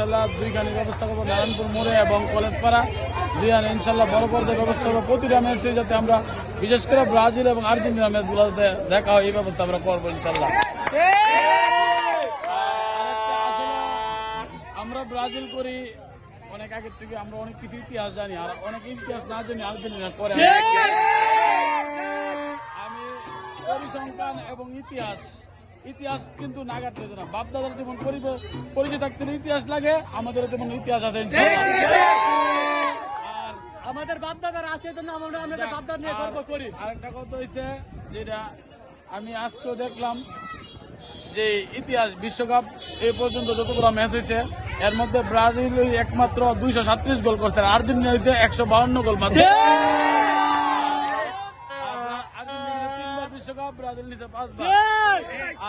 ইনশাল্লাহ দুইখানি ব্যবস্থা করবো, নারায়ণপুর মোড়ে এবং কলেজপাড়া দুইখানে ইনশাল্লাহ বড় পর্দায় ব্যবস্থা করবো। প্রতিটা ম্যাচে যাতে আমরা বিশেষ করে ব্রাজিল এবং আর্জেন্টিনা ম্যাচগুলো যাতে দেখা হয় এই ব্যবস্থা আমরা করবো ইনশাল্লাহ। আমরা ব্রাজিল করি অনেক আগের থেকে, আমরা অনেক কিছু ইতিহাস জানি, আর অনেক ইতিহাস না জানি আর্জেন্টিনা করে। আমি পরিসংখ্যান এবং ইতিহাস কিন্তু নাগাদ পেত না। বাপদাদার যেমন পরিচয় থাকতে ইতিহাস লাগে, আমাদের তেমন ইতিহাস আছে আর আমাদের বাপদাদার আছে জন্য আমরা আমাদের বাপদাদা নিয়ে গর্ব করি। আরেকটা কথা হয়েছে যেটা আমি আজকেও দেখলাম যে ইতিহাস বিশ্বকাপ এই পর্যন্ত যতগুলো ম্যাচ হয়েছে এর মধ্যে ব্রাজিল একমাত্র 237 গোল করছে, আর্জেন্টিনা হয়েছে 152 গোল মাত্র। বিশ্বকাপ ব্রাজিল নিচে 5 বার,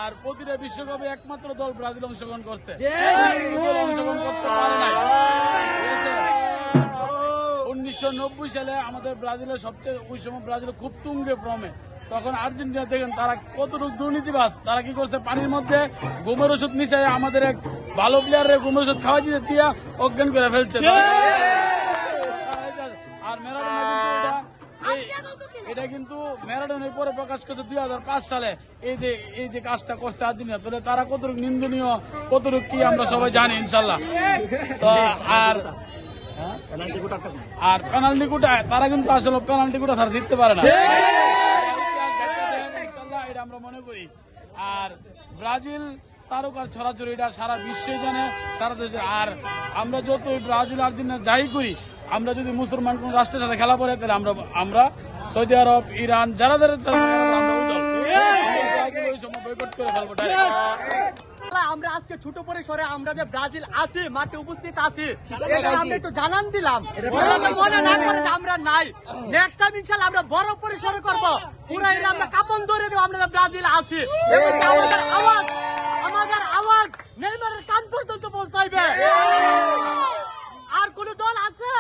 আর প্রতিটা বিশ্বকাপে একমাত্র দল ব্রাজিল অংশগ্রহণ করছে, অংশগ্রহণ করতে পারে নাই। 1990 সালে আমাদের ব্রাজিলের সবচেয়ে ওই সময় ব্রাজিল খুব তুঙ্গে ফর্মে, তখন আর্জেন্টিনা দেখেন তারা কতটুকু দুর্নীতিবাজ। তারা কি করছে, পানির মধ্যে ঘুমের ওষুধ মিশাই আমাদের এক ভালো প্লেয়ারের ঘুমের ওষুধ খাওয়া দিতে দিয়া অজ্ঞান করে ফেলছে। আর এটা কিন্তু ম্যারাডোনার পরে প্রকাশ করছে 2005 সালে এই যে কাজটা করছে আর্জেন্টিনা, তাহলে তারা কতটুকু নিন্দনীয়, কতটুকু কি আমরা সবাই জানি ইনশাল্লাহ। তো আর পেনাল্টি কোটা তারা কিন্তু আসলে পেনাল্টি কোটা তারা জিততে পারে না, এটা আমরা মনে করি। আর ব্রাজিল তারকার ছড়াছড়ি এটা সারা বিশ্বে জানে, সারা দেশে। আর আমরা যতই ব্রাজিল আর্জেন্টিনা যাই করি, আমরা যদি মুসলমান কোন রাষ্ট্রের সাথে খেলা পড়ে তাহলে আমরা সৌদি আরব, ইরান যারা বয়কট করে ফেলবো। আমরা আজকে ছোট পরিসরে আমরা যে ব্রাজিল আছি, মাঠে উপস্থিত আছি, আমরা একটু জানান দিলাম, মনে না করে যে আমরা নাই। নেক্সট টাইম ইনশাআল্লাহ আমরা বড় পরিসরে করবো, পুরো আমরা কাপন ধরে দেবো, আমরা ব্রাজিল আছি। আমাদের আওয়াজ নেইমারের কান পর্যন্ত পৌঁছাইবে। আর কোন দল আছে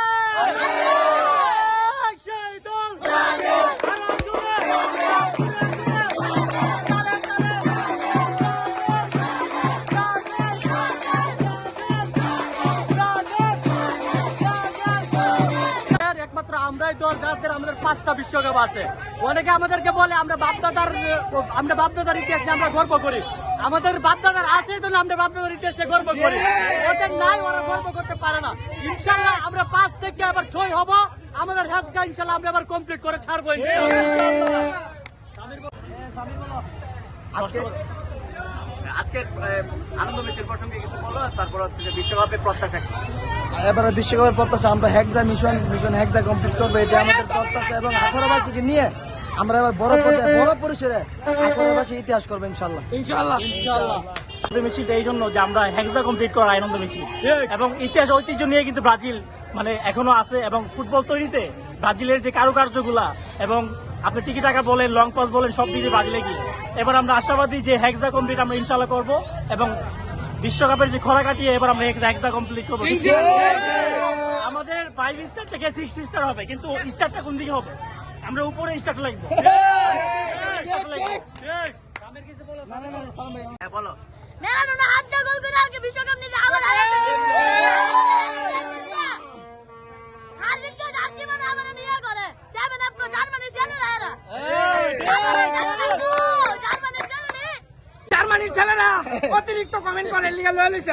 সেই দল একমাত্র আমরাই দল যাদের আমাদের 5টা বিশ্বকাপ আছে। অনেকে আমাদেরকে বলে আমরা বাপদাদার ইতিহাস নিয়ে আমরা গর্ব করি। আমাদের বাপদাদার আছে জন্য আমরা বাপদাদার ইতিহাসে গর্ব করি, ওদের নাই ওরা গর্ব করতে পারে না। ইনশাআল্লাহ আমরা 5 থেকে আবার 6 হব, আমাদের হ্যাজগা ইনশাআল্লাহ আমরা আবার কমপ্লিট করে ছাড়বো ইনশাআল্লাহ। আজকের আনন্দ মিছিল প্রসঙ্গে কিছু বলো, তারপর হচ্ছে যে বিশ্বকাপের প্রত্যাশা। এবারে বিশ্বকাপের প্রত্যাশা আমরা হেক্সা মিশন হেক্সা কমপ্লিট করবো, এটা আমাদের প্রত্যাশা। এবং আখড়াবাসীকে নিয়ে আমরা এবার বড় পরিসরে আখড়াবাসী ইতিহাস করবো ইনশাল্লাহ। মিছিলটা এই জন্য যে আমরা হেক্সা কমপ্লিট করা আনন্দ মিছিল, এবং ইতিহাস ঐতিহ্য নিয়ে কিন্তু ব্রাজিল মানে এখনো আছে, এবং ফুটবল তৈরিতে ব্রাজিলের যে কারুকার্যগুলা এবং আপনি টিকি টাকা বলেন, লং পাস বলেন, সব দিকে ব্রাজিলে গিয়ে এবার আমরা আশাবাদী যে হেক্সা কমপ্লিট আমরা ইনশাল্লাহ করবো, এবং বিশ্বকাপের যে খরা কাটিয়ে এবার আমরা হেক্সা কমপ্লিট করবো। আমাদের 5 স্টার থেকে 6 স্টার হবে, কিন্তু স্টারটা কোন দিকে হবে? আমরা উপরে স্টার লাগবো। বলো ম্যারাডোনা হাতটা গোল করে আগে বিশ্বকাপ নিলে আবার জার্মানির ছেলেরা অতিরিক্ত কমেন্ট করে লিগা লয়ে লইছে।